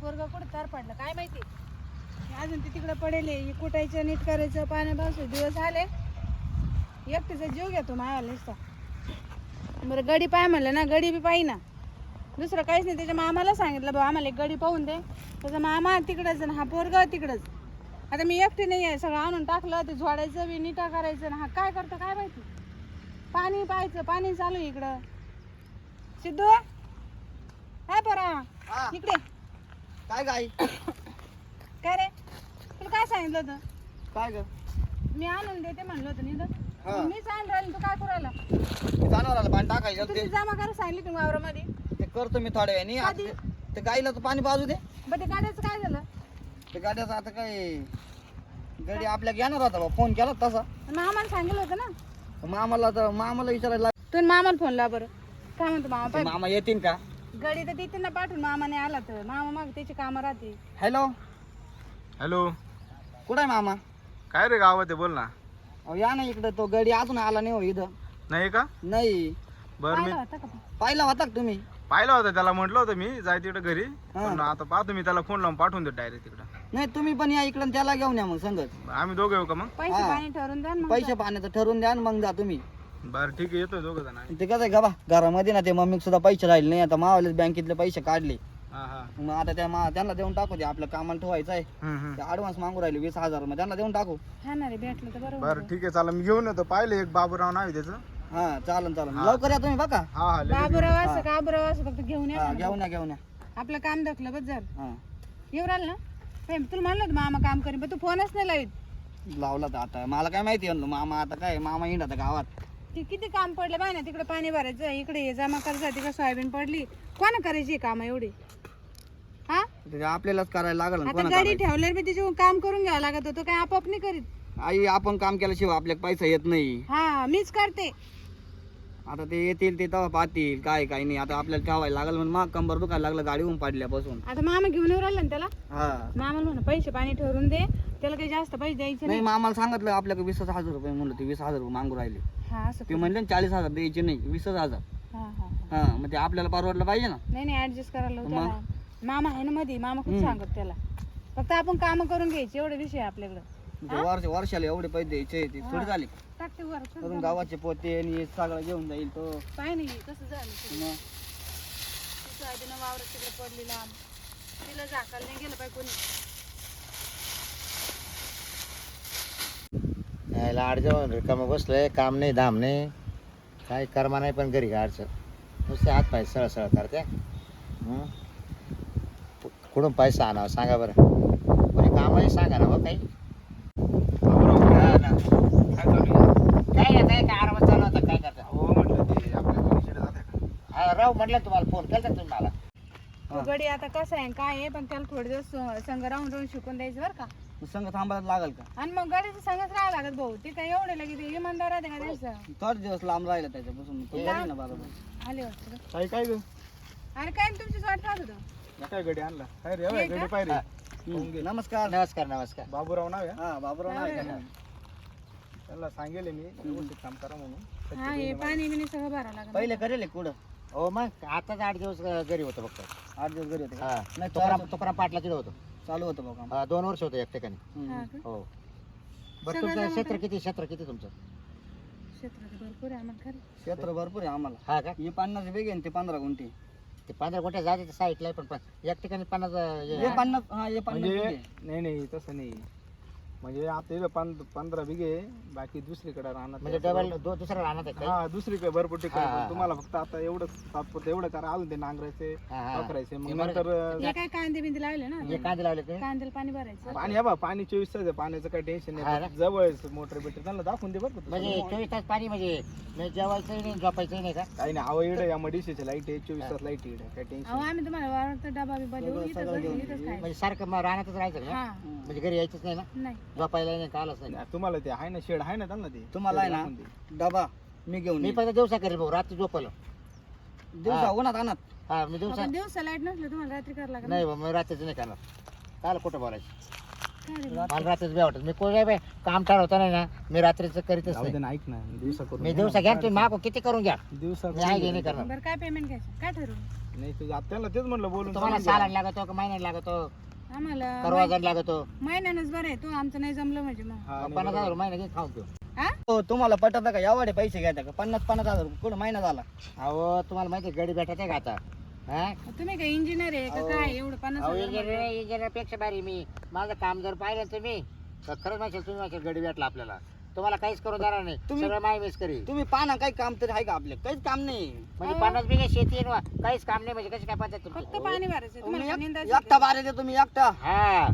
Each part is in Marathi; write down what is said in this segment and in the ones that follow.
पोरगा कुठं तार पडलं काय माहिती. अजून ते तिकडे पडेल कुटायचं नीट करायचं पाण्यापासून दिवस आले. एकटीचा जीव घेतो मायाला. बरं गडी पाय म्हणलं ना गडी बी पाहिजे ना दुसरं काहीच नाही. त्याच्या मामाला सांगितलं बाबा आम्हाला एक गडी पाहून दे. त्याचा मामा तिकडंच आणि हा पोरगा तिकडंच. आता मी एकटी नाही आहे सगळं आणून टाकलं ते झोडायचं बी नीटा करायचं ना हा काय करतं काय माहिती. पाणी पाहायचं पाणी चालू आहे इकडं. सिद्धू काय परा इकडे काय गाई काय रे तुला काय सांगितलं होतं. काय ग मी आणून देते म्हणलं होतं हा. नाही मीच आणून राहिली तू काय करू राहिला. जनावराला पाणी टाकायचं तुझी जमा करायला सांगितली तुम्ही वावरामध्ये. ते करतो मी थोड्या वेळाने आता कधी? ते गाईला तर पाणी पाजू दे. बरं ते गाड्याचं काय झालं. ते गाड्याचं आता काय गडी आपल्या घेणार होता बा फोन केला तसा मामाला सांगितलं होतं ना. मामाला विचारायला तुम्ही मामाला फोन लावा बरं काय म्हणतो मामा ते पाहिजे. मामा येतील का. गडी तर तिथे ना पाठवून मामाने आला तर मामा मग त्याची कामं राहते. हॅलो हॅलो कुठं आहे मामा. काय रे गावात आहे बोल ना. अहो या ना इकडं तो गडी अजून आला नाही हो इथं. नाही का नाही बरं मी पाहिलं होतं का पण? पाहिला होता का तुम्ही. पाहिलं होतं त्याला म्हटलं होतं मी जाय तिकडे घरी हा. पण आता पाहतो मी त्याला फोन लावून पाठवून देतो डायरेक्ट तिकडं. नाही तुम्ही पण या इकडं त्याला घेऊन या मग संगत. आम्ही दोघं येऊ का मग. पैसे हा. पाणी ठरवून द्या ना मग. पैसे पाण्याचं ठरवून द्या आणि मग जा तुम्ही. बरं ठीक आहे येतो दोघं जण आम्ही. ते कसं आहे का बा घरामध्ये ना ते मम्मी सुद्धा पैसे राहिले नाही आता मावाले बँकेतले पैसे काढले. हा हा मग आता त्यांना देऊन टाकू ते आपलं कामाला ठेवायचं आहे. ते ऍडव्हान्स मागू राहिले 20,000 मग त्यांना देऊन टाकू. हा ना रे भेटलं तर बरं बरं होतं. ठीक आहे चला मी घेऊन येतो पाहिलं एक बाबूराव नाव आहे त्याचं. हा चालन चालन हा. लवकर या तुम्ही बघा. हा हा लगेच बाबूराव असं का बाबूराव असं फक्त घेऊन या हा ना. घेऊन या घेऊन या. आपलं काम दाखलं बस झालं. हा येऊ राहिलं ना तुला म्हणलं होतं मामा काम करीन पण तू फोनच नाही लावित. लावला तर आता मला काय माहिती म्हणलं मामा आता काय मामा येणार आता गावात. ते किती काम पडले बाय ना तिकडे पाणी भरायचं इकडे हे जमा करायचं तिकडे सोयाबीन पडली कोणा करायची काम एवढी. हा ते आपल्यालाच करायला लागल ना आता कोणा गाडी करायचं. ठेवल्यावर बी तिचे काम करून घ्यावं लागत होतं काय आपोआप नाही करीत. आई आपण काम केल्याशिवाय आपल्याला पैसा येत नाही. हा मीच करते. आता ते येतील ते तेव्हा पाहतील काय काय नाही आता आपल्याला ठेवायला लागल म्हणून मग कंबर दुखायला लागलं गाडी होऊन पाडल्यापासून. आता मामा घेऊन येऊ राहिला ना त्याला हा मामाला म्हणा पैसे पाणी ठरवून दे त्याला काही जास्त पैसे द्यायचे नाही नाही. मामाला सांगितलं आपल्याकडे 20,000 रुपये म्हणलं ते 20,000 रुपये मागू राहिले. हा असं ते कर. म्हणले 40,000 द्यायचे नाही 20,000. हा हा हा मग ते आपल्याला परवडलं पाहिजे ना. नाही नाही ऍडजस्ट करायला लावू मग? त्याला. मामा आहे ना मध्ये मामा खूप हम्म. सांगत त्याला फक्त आपण काम करून घ्यायचे एवढे विषय आहे आपल्याकडे. ते वर्षाला एवढे पैसे द्यायचे ते थोडी झाले. टाकते वर करून गावाचे पोते आणि हे सगळं घेऊन जाईल तो. काय नाही कसं झालं ते. मग सोयाबीन वावरात तिकडे पडली लांब तिला झाकायला नाही गेलं पाहिजे कोणी. यायला अडजावून रिकामं बसलंय काम नाही धाम नाही काय कर्मा नाही पण घरी गाडचं नुसते हात पाय सळ करते. हं? कुठून पैसा आणावं सांगा बरं कोणी कामाही सांगा ना हो काही. हा ना. काय चालू आहे? काय येत आहे काय आरामात चालू होता काय करता. हो म्हटलं ते आपल्या गाडीकडे जाते का. हा राव म्हटलं तुम्हाला फोन केला तुम्ही मला. तो गडी आता कसं आहे काय आहे पण त्याला थोडे दिवस संघ राहून शिकून द्यायचं बरं का. मग संग थांबायला लागल का. आणि मग गाडीचं संघच राहावं लागत भाऊ ते काय एवढे लगे ते इमानदार राहते का त्यांचं. थोडे दिवस लांब राहिला त्याच्यापासून तो येईल ना बरोबर. आले वाटतं काय काय ग अरे काय नाही, तुमचीच वाट पाहत होतं. काय गडी आणला काय रे होय, गडी पाहिजे. नमस्कार. नमस्कार नमस्कार. बाबूराव नाव आहे हा बाबूराव नाव आहे का? त्याला सांगेल मी व्यवस्थित काम करा म्हणून. हा हे पाणी बिणी सगळं भरावं लागत. पहिले करेल कुठं हो मग आताच 8 दिवस घरी होतो फक्त. 8 दिवस घरी होते का? हा नाही तुकाराम पाटला तिथे होतो. चालू होतं बघा. हा 2 वर्ष होतो एक ठिकाणी. हा का? हो बरं सगळं तुमचं जमतं. क्षेत्र किती तुमचं. क्षेत्र तर भरपूर आहे आम्हाला खरं. क्षेत्र भरपूर आहे आम्हाला. हा का हे 50 बेग आहे आणि ते 15 गुंठे. ते 15 गुंठे जाते साईडला पण एक ठिकाणी 50 हे 50 हा हे 50 म्हणजे बेग आहे. नाही नाही तसं नाही म्हणजे आता इथं 15 बिघे बाकी दुसरीकडे राहणार. म्हणजे डबल दुसऱ्या राहणार आहे हा दुसरीकडे भरपूर ठिकाणी हा, पण हा. तुम्हाला फक्त आता एवढं तात्पुरतं एवढं करा आलं ते नांगरायचे हा, हा. वाकरायचे मग हे बरं. नंतर हे काय कांदे बिंदे लावले ना हे कांदे लावले ते कांद्याला पाणी भरायचं. पाणी हवा पाणी 24 तास आहे पाण्याचं काही टेन्शन हा ना? नाही जवळ मोटर बिटर त्यांना दाखवून दे बरं का म्हणजे तू. 24 तास पाणी म्हणजे जेवायचंही नाही झोपायचंही नाही का. काही नाही आवड इकडे या मडीशीची लाईट आहे 24 तास लाईट इकडे काही अहो टेन्शन आम्ही तुम्हाला वावरात डबा बिबा देऊ सगळं इथंच घेऊन बसू, इथंच खायचं. म्हणजे सारखं मग राहण्यातच राहायचं का. हा म्हणजे घरी यायचंच नाही ना नाही झोपायला नाही कालच नाही. नाही. तुम्हाला ते आहे ना शेड आहे ना त्यांना ते तुम्हाला आहे ना दाखवून दे. डबा मी घेऊन मी येईन. पण दिवसा करेल भाऊ रात्री झोपलो. दिवसा उन्हात आणत. हा मी दिवसा आपण दिवसा लाईट नसलं तुम्हाला रात्री करावं लागेल. नाही बा मी रात्रीचं नाही करणार काल कुठं बोलायचं. मला रात्रीच बी वाटत मी कोण बाई काम ठरवता नाही ना मी रात्रीचं करीतच जाऊ दे नाही ना, ऐक ना दिवसा करून मी दिवसा घ्या तुम्ही मागो किती करून घ्या दिवसा मी आहे नाही करणार बरं काय पेमेंट घ्यायचं काय ठरवलं? नाही तुझ्या आत्याला तेच म्हणलं बोलून तुम्हाला सांगून सालाड लागतो का महिन्यात लागतो आम्हाला करवाजन लागतो महिन्यानंच बरं आहे. तो आमचं नाही जमलं म्हणजे मग घ्या. हा, नाही 50,000 महिना घे खाऊन घेऊ हा हो तुम्हाला पटत का एवढे पैसे घ्यायचे का 50,000 कुठं महिना झाला अहो तुम्हाला माहिती आहे, गडी भेटत आहे का आता हा तुम्ही काय इंजिनियर आहे का काय एवढं 50,000 इंजिनियर पेक्षा भारी मी माझं काम जर पाहिलं तुम्ही तर खरंच माहिती तुम्ही माझ्या गडी भेटला आपल्याला तुम्हाला काहीच करून देणार नाही तुम्ही- सगळं माय मिस करी तुम्ही पाहा काही काम तरी आहे का आपले काहीच काम नाही म्हणजे 50 बिघे शेती आहे ना, काहीच काम नाही म्हणजे कशी काय पद्धत तुमची फक्त पाणी भरायचं तुम्हाला काय निंदायचं एकटा बारे दे तुम्ही एकटा हा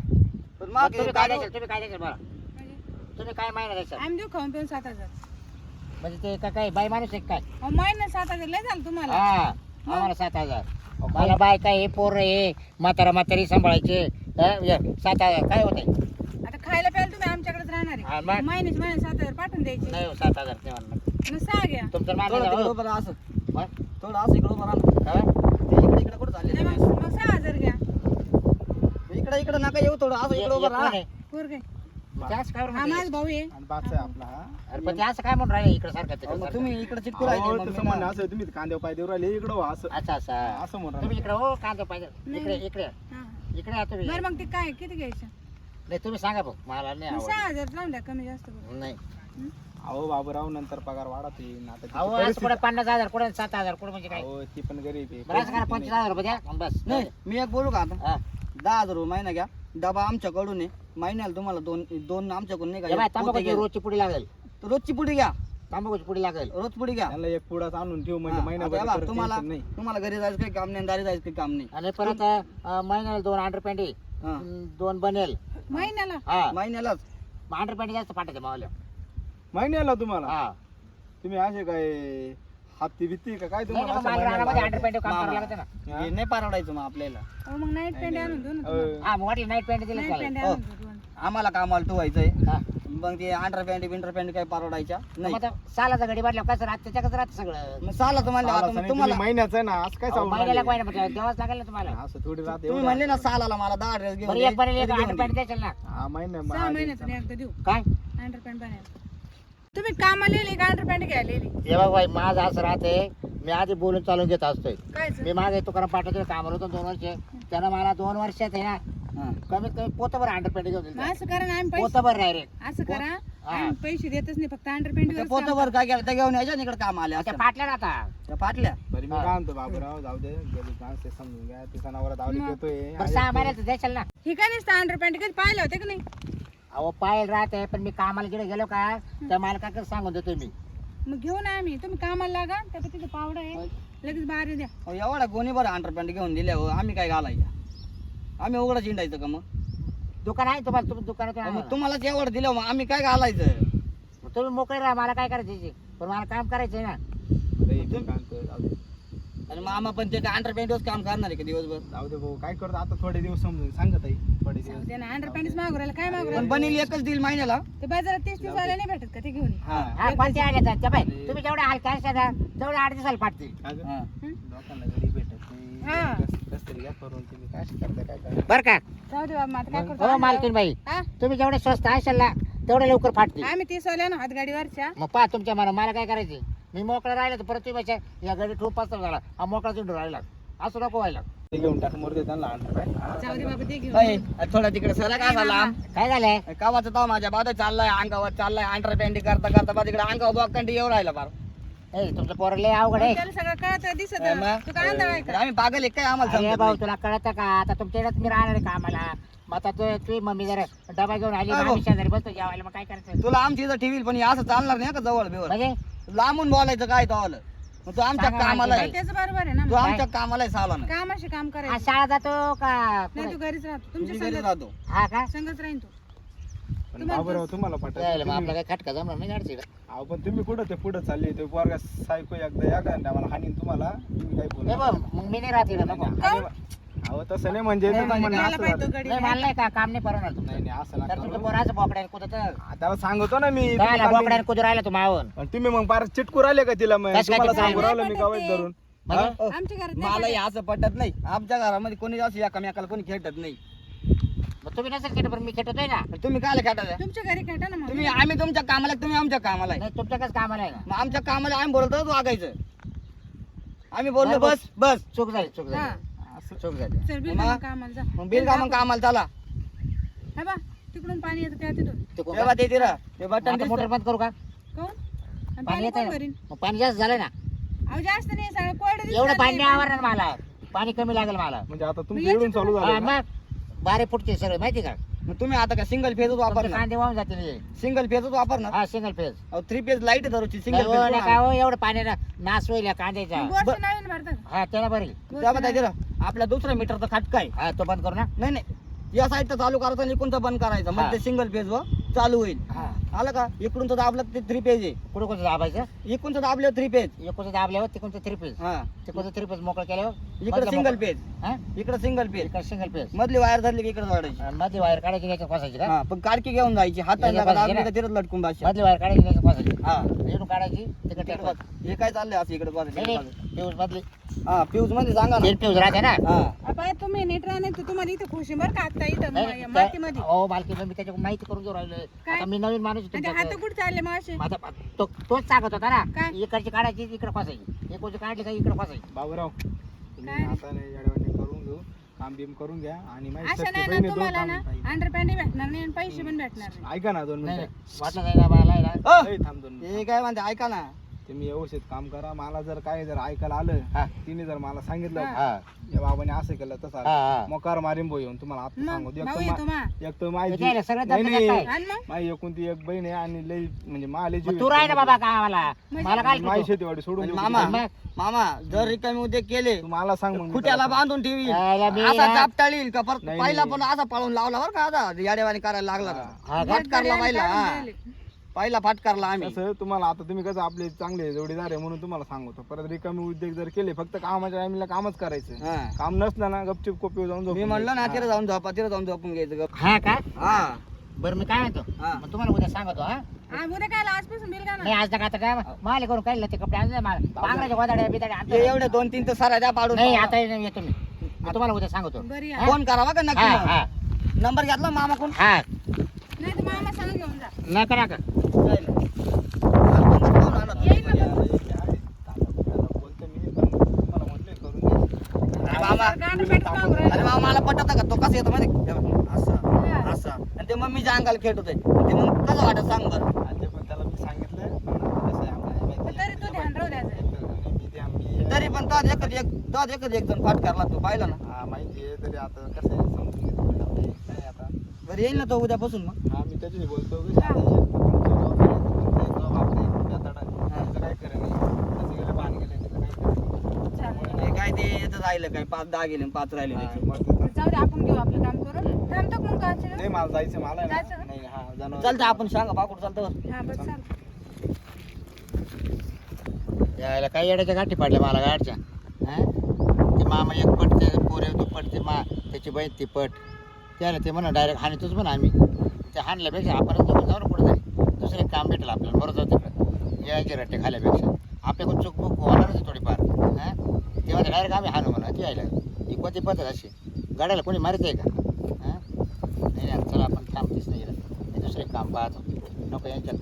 पण मग मागे तुम्ही काय गाडी- द्याल तुम्ही काय द्याल बरं म्हणजे तुम्ही काय महिना द्याल आम्ही देऊ खाऊन पिऊन 7,000. म्हणजे ते का काय बाई माणूस आहे का काय अहो, महिना 7,000 लय झालं तुम्हाला. हा आम्हाला 7,000 मला बाय काय हे पोर हे म्हातारी सांभाळायचे 7,000 काय होते आता खायला प्यायला तुम्ही आमच्याकडेच राहणार हा, आहे. मग? महिन्याचे महिने 7,000 पाठवून द्यायचे. नाही 7,000 ते म्हणणार मग सहा घ्या. तुमचं थोडं मागं तिकडं जाऊ. उभं राहा असं मग? थोडं असं इकडं उभं राहा काय? ते इकडे कुठं चालले नाही, मग 6,000 घ्या. इकडे नका येऊ थोडं असं इकडे उभं एक राहा कोण आहे? पोरगे. ते असं काय हा म्हणते? माझा भाऊ आहे. आणि बाचा आहे आपला हा. अरे पण ते असं काय म्हणून राहिले इकडे सारखं अहो, तिकडे मग सारखं? तुम्ही इकडे चिटकू अहो, राहिले तसं मग म्हणणं असं तुम्ही कांद्यावर पाय देऊ राहिले इकडं व्हा असं अच्छा असं म्हणून तुम्ही इकडे हो कांदा पाहिजे नाही. इकडे इकडे हा. इकडे या तुम्ही बरं मग ते काय किती घ्यायचं? नाही तुम्ही सांगा भाऊ मला नाही मग आवडत 6,000 लावून द्या कमी जास्त करून. नाही अहो बाबूराव नंतर पगार वाढत येईल आता तिची अहो असं परिस्थिती- कुठे 50,000 कुठे 7,000 कुठे म्हणजे काय अहो ती पण गरीब आहे बरं असं करा 25,000 रुपये द्या आणि बस नाही मी एक बोलू का आता हा. 10,000 रुपये महिना घ्या डबा आमच्याकडून आहे महिन्याला तुम्हाला दोन आमच्याकडून नाही हे बाय, का तांबाखूची रोजची पुडी लागेल तर रोजची पुडी घ्या तांबाखूची पुडी लागेल रोज पुडी घ्या त्यांना एक पुढाच आणून ठेवू म्हणजे हा, महिनाभर आता परत तुम्हाला tension नाही तुम्हाला घरी जायचं काही काम नाही दारी जायचं काही काम नाही आणि परत महिन्याला 2 अंडरपॅन्टी हा. 2 बनेल महिन्याला हा महिन्यालाच अंडरपॅन्टी जास्त पाठायचे मावल्या महिन्याला तुम्हाला हा तुम्ही असे काय हप्ती भीती का काय नाही तुम्हाला ना, असं मला महिन्याला रानामध्ये लावायचं? अंडरपॅन्टी काम मामा. करावं लागतं ना हा? हे नाही परवडायचं मग आपल्याला अहो, मग नाईट पॅन्ट आणून देऊ ना तुम्हाला. अहो, हा मग वाटली नाईट पॅन्ट दिलं नाईट चालेल पॅन्ट हो. आणून देऊ तुम्हाला. आम्हाला कामाला ठेवायचंय हा. मग ते अंडर पॅन्ट काही परवडायच्या नाही मग आता सालाचा गडी बाटल्या कसं राहत त्याच्याकडे राहतं सगळं मग चाला तुम्हाला साला आता नाही, मग तुम्ही तुम्हाला महिन्याचं आहे ना असं काय अहो, सांगू महिन्याला राहिले? महिना म्हणजे देवाच लागेल ना तुम्हाला असं थोडी राहते तुम्ही म्हणले ना सालाला मला 10 ड्रेस घेऊन बरं दे, एक बनेल एक तरी घेऊन अंडरपॅन्ट दे. द्यायचं ना हा महिना 6 महिन्यातून एकदा देऊ काय अंडर पॅन्ट बनायला. तुम्ही कामाला लिहिली का अंडर पॅन्ट घ्यायला लिहिली? हे बघ बाई माझं असं राहते मी आधी बोलून चालून घेत असतोय काय मी मागे तुकाराम पाठवतो कामाला होतो 2 वर्ष त्यानं मला 2 वर्षात आहे ना हा. कमीत कमी पोतभर अंडरपॅन्ट घेऊन दिलं असं करा ना आम्ही पैसे पोतभर डायरेक्ट असं करा हा. आम्ही पैसे देतच नाही फक्त अंडर पॅन्ट ते पोतभर काय केलं ते घेऊन यायच्या इकडे काम आले त्या असं फाटल्या ना आता त्या फाटल्या बरं मी काय म्हणतो बाबूराव जाऊ दे गरीब माणसं समजून घ्या तिचा नवरा दावली मग. देतोय बरं 6 महिन्याचं द्यायचं ना ही काय नसतं अंडर पॅन्ट कधी पाहिलं होते का नाही? अहो पायल राहते पण मी कामाला गेलो गेलो का त्या मालकाकडे सांगून देतो मी मग घेऊन आम्ही तुम्ही कामाला लागा त्या तिथे पावडा आहे लगेच बाहेर द्या. अहो, एवढा कोणी बरं अंडर पॅन्ट घेऊन दिल्या हो आम्ही काय घालायच्या आम्ही उघडं चिंडायचं का मग दुकान आहे तुम्हाला तुम्ही दुकानातून अहो, आणा मग ना. तुम्हालाच एवढं दिलं मग आम्ही काय घालायचं मग तुम्ही मोकळे राहा मला काय करायचं पण मला काम करायचंय ना लई मी काय म्हणतो, जाऊ दे. आणि मामा पण ते काय अंडर पॅन्टच काम करणार आहे का दिवसभर जाऊ दे भाऊ काय करतो आता थोडे दिवस समजून सांगत आहे थोडे दिवस द्या ना अंडर पॅन्टच मागू राहिला काय मागू पण राहिला? बनेल एकच देईल महिन्याला ते बाजारात 30 वाले नाही भेटत का ते घेऊन ये. हा हा कोणत्या आल्या त्या बाई तुम्ही जेवढे हलक्या असतात ना तेवढे 8 दिवसाला फाटतील काय गं? हा. लोकांना गरीब भेटत हा. नाही कस तरी घ्या करून तुम्ही काय करता काय करता बरं का जाऊ दे बाबा आता काय हो करतो मालकीन बाई हा? तुम्ही जेवढे स्वस्त असाल ना तेवढे लवकर फाटतील आम्ही 30 वाल्या ना हातगाडीवरच्या मग पहा तुमच्या मला काय करायचे मी मोकळा राहिला तर परत तुम्ही या गाडी ठोप पाच झाला हा मोकळा चिंडू राहिला असं नको व्हायला ते घेऊन टाक मोरते त्यांना आणलं काय जाऊ दे बाबा ते घेऊन अय, थोडा तिकडे सरा काय झाला काय झालंय कावाचा तो माझ्या बाबा चाललाय अंगावर चाललाय अंडर पॅन्टी करता करता बा तिकडे अंगावर बॉकंडी येऊ राहिला बार ए तुमचं पोरं लय अवघड आहे त्याला सगळं कळत दिसत मग? तू काय अंधार आहे का? आम्ही पागल आहे काय आम्हाला अरे समजत भाऊ नाही. तुला कळतं का आता तुमच्याकडे मी राहणार आहे कामाला मग आता तुझी मम्मी जरा डबा घेऊन आली अरे भाऊ. आम्ही शेजारी बसतो जेवायला मग काय करायचं तुला आमची इथं ठेवील पण हे असं चालणार नाही का जवळ बिवळ म्हणजे लांबून बोलायचं काय तो आलं मग तू आमच्या सांगा कामाला माहिती आहे त्याचं बरोबर आहे ना तू मग. आमच्या कामाला आहे साला ना कामाशी काम हा करायचं शाळा जातो का नाही तू घरीच राहतो तुम्ही तुमच्या घरी संगत राहतो हा का संगत राहीन तू पण बाबूराव तुम्हाला यायला मग पटत आपला काय खटका जमणार नाही गाडची अहो पण तुम्ही कुठं ते पुढे चालले ते पोरगा सायको एकदा या का मला हानीन तुम्हाला तुम्ही काय ए बोलू भाऊ मग मी नाही राहते इकडं, नको अहो तसं नाही म्हणजे नाही, तुम्ही म्हणजे म्हणणं त्याला असं पाहिजे झालं. तो गडी नाही मला नाही का काम नाही परवणार तुमचं. नाही नाही असं तर नका तुमचं करू. पोराचं बोकड्याने कुठं तर त्याला सांगतो ना मी तुम्ही काय चालली- बोकड्याने कुठं राहिला तू मावून आणि तुम्ही मग फार चिटकू राहिले का तिला मग कसं काय तुम्हाला चिटकू सांगू राहिलो मी राहिले? गावात धरून म्हणजे हो. आमच्या घरात मला हे असं पटत नाही आमच्या घरामध्ये कोणी असं एकामेकाला कोणी खेळत नाही मग पण तुम्ही नसेल खेटत पण मी खेटतोय ना. तुम्ही काय खेटायला तुमच्या घरी खेटा ना मग. तुम्ही आम्ही तुमच्या कामाला तुम्ही आमच्या कामाला आहे. नाही तुमच्याकडेच कामाला आहे ना. मग आमच्या कामाला आम्ही बोलतो वागायचं. आम्ही बोललो बरं, बस बस चूक झाली चूक हा. झाली असं चूक झाली. चल बिल मग? कामाला जा. मग बिल का मग कामाला चला. हा बा तिकडून पाणी येतं त्या तिथून. ते कोण- तेव्हा ते तिला ते बटन आता मोटर बंद करू का? कोण आणि पाणी पाणी येत कोण आहे भरीन? मग पाणी जास्त झालं ना. अहो जास्त नाही सगळं कोरडं एवढं दिसणार पाणी नाही. आवडणार मला. पाणी कमी लागेल मला. म्हणजे आता मग तुमचं याची इकडून चालू हा, झालं का? मग बारे फुटते सगळे माहिती का? मग तुम्ही आता का सिंगल फेजच तुमचे वापरणार. कांदे वाहून जातील हे. सिंगल फेजच वापरणार. हा सिंगल फेज. अहो 3 फेज लाईट धरूची सिंगल नाही हो, नाही काय फेज. हो, एवढं पाणी नाश होईल या कांद्याचा. बोरचं नवीन भरतं का? हा त्याला बरी. तेव्हा काय तिला आपल्या दुसऱ्या मीटरचा खटका आहे. हा तो बंद करू ना. नाही नाही या साईडचं चालू करायचं आणि इकडूनचं बंद करायचं. हा. मग ते सिंगल फेज व चालू होईल. हा आलं का इकडूनचं दाबलं ते 3 पेज आहे. कुठं कुठं दाबायचं. इकडूनचं दाबलं 3 पेज. एकूणचं दाबल्यावर तिकडचं 3 पेज. हा तिकडचं 3 पेज मोकळं केल्यावर इकडे मधलं सिंगल मोकळं. पेज. हा इकडे सिंगल पेज. इकडं सिंगल पेज. मधली वायर धरली की इकडे जोडायची. आणि मधली वायर काढायची त्याच्यात फसायची का? हा पण काडकी घेऊन जायची हाताला याच्या दाबली पाशी का तिथं लटकून बसच्या. मधली वायर काढायची त्याच्यात फसायची. हा इकडून काढायची तिकडे इकडे टाकायची. बघ. हे काय चाललंय असं इकडे नाही बघायचं. नाही फ्यूज मधली हा फ्यूज मध्ये सांगा ना. 3 फ्यूज राहते ना. हा बाय तुम्ही नीट राहणार तर तुम्हाला इथं खुशी बरं का आता इथं नाही, मातीमध्ये. हो मालकी मी त्याच्या माहिती करून घेऊ राहिलोय. काय? आता मी नवीन माणूस आहे आणि ते हात तुमच्याकडे. कुठे चालले मग असे? माझा तोच सांगत होता ना. काय? इकडची काढायची इकडे फसायची. इकडची काढली का इकडे फसायची. बाबूराव तुम्ही काय? आता नाही येड्यावानी करून घेऊ. काम बिम करून घ्या आणि माझी असं सख्खी नाही बहीण ना आहे, दोन तुम्हाला काम ना पाहिजे. अंडरपॅन्ट भेटणार नाही आणि पैसे पण भेटणार नाही. ऐका ना 2 नाही मिनिटं. नाही वाटलं जायला बाला आहे ना. अ, ए, थांब 2 मिनिटं. हे काय म्हणते ऐका ना. तुम्ही व्यवस्थित काम करा. मला जर काय जर ऐकायला आलं हा. तिने जर मला सांगितलं हा. हा या बाबाने असं केलं तसं हा हा मोकार मारीन भाऊ येऊन तुम्हाला आता मग सांगू. भाऊ येतो मा. एक तर माझी त्याला सगळं नाही, दबदबा नाही. काय? आणि मग माझी एकूण ती एक बहीण आहे आणि लई म्हणजे माले मग तू राह ना बाबा कामाला. मला काय माझी तू? शेतीवाडी सोडून आणि देऊ मामा तिकडे. मामा जर रिकामी उद्योग केले तू मला सांग मग मी खुट्याला त्याला बांधून ठेवी यायला मी असा ना- चापटाळील का परत नाही, पहिला नाही. पण असा पळून लावला बरं का आता याडेवाणी करायला लागला का. हा का? फटकारला पहिला काढून हा राहिले. पहिला फटकारला आम्ही. कसं तुम्हाला आता तुम्ही कसं आपले चांगले जोडीदार आहे म्हणून तुम्हाला सांगतो. परत रिकामी उद्योग जर केले फक्त कामाच्या टाइमला कामच करायचं. हा. काम नसलं ना गपचूप कोपी जाऊन मी झोपून म्हणलं ना घ्यायचं. तिथे जाऊन झोपा तिथे जाऊन झोपून घ्यायचं गप. हा का? हा बरं मी काय म्हणतो हा. मग तुम्हाला उद्या सांगतो. हा हा, उद्या काय आजपासून बिल का नाही आज नका आता काय माले करून काढलं ते कपडे आणले मला पांघराच्या गोदाड्या बिदाड्या हे आणतो. एवढे 2-3 तर सारा द्या पाडून. नाही आता नाही येतो मी. मी तुम्हाला उद्या सांगतो. बरी हा? फोन करावा का हा नक्की हा मग? नंबर घेतला मामा कोण. हा नाही तर मामा सांग घेऊन जा. नका नका. येईल ना तो. बोलतो मी पण तुम्हाला म्हटलंय करून घ्यायचं. अरे मामा गाणं काढून राहिलं. अरे मामा मला पटत का तो कसं येतो माहिती असं असं आणि ते मम्मीच्या अंगाला खेळत होते ते मग कसं वाटत सांग बरं. आणि ते पण त्याला मी सांगितलं पण कसं आहे आपल्याला माहिती आहे. तरी तू ध्यान राहू द्यायचं. तरी पण तोच एकच एक जण फटकारला तू पाहिला ना. हा माहिती आहे तरी आता कसं आहे समजून घेतो आपण. काय आता बरं येईल ना तो उद्यापासून मग. हा मी त्याच्याशी बोलतो की आता एक तुमचं जॉब आहे, तुमचं एक जॉब आपलं एक बेताड आहे. त्याचं काय खरं नाही. त्याचं गेलं भान गेलं त्याचं काय खरं नाही. चालेल. हे काय ते येतच राहिलं काय 5-10 गेले 5 राहिले हा, त्याचे. मग ते- जाऊ दे आपण घेऊ आपलं काम करून. थांबतो का मग कालचं? नाही मला जायचं मला आहे जायचं ना का? नाही हा जाणार चालतं आपण सांगा पाकूड चालतं. हा बस चाल. यायला काही येड्याच्या गाठी पाडल्या मला गाडच्या. हा? ते मामा एक पट ते पोरे दुप्पट ते त्याची बहीण ती पट त्याला ते म्हणा डायरेक्ट हाणतोच म्हणा आम्ही. ते हाणल्यापेक्षा आपणच दोघं जाऊ ना पुढे जाईल दुसरं एक काम भेटेल आपल्याला. बरं जाऊ तिकडं यायचे रट्टे खाल्यापेक्षा आपल्याकडून चुकबुक होणारच आहे थोडीफार. हां तेव्हा डायरेक्ट आम्ही हाणू म्हणा ती यायला ही कोणती पद्धत अशी गाड्याला कोणी मारित आहे का? हां नाही नाही चला आपण थांबतेच नाही दुसरे काम पाहतो नको यांच्यात.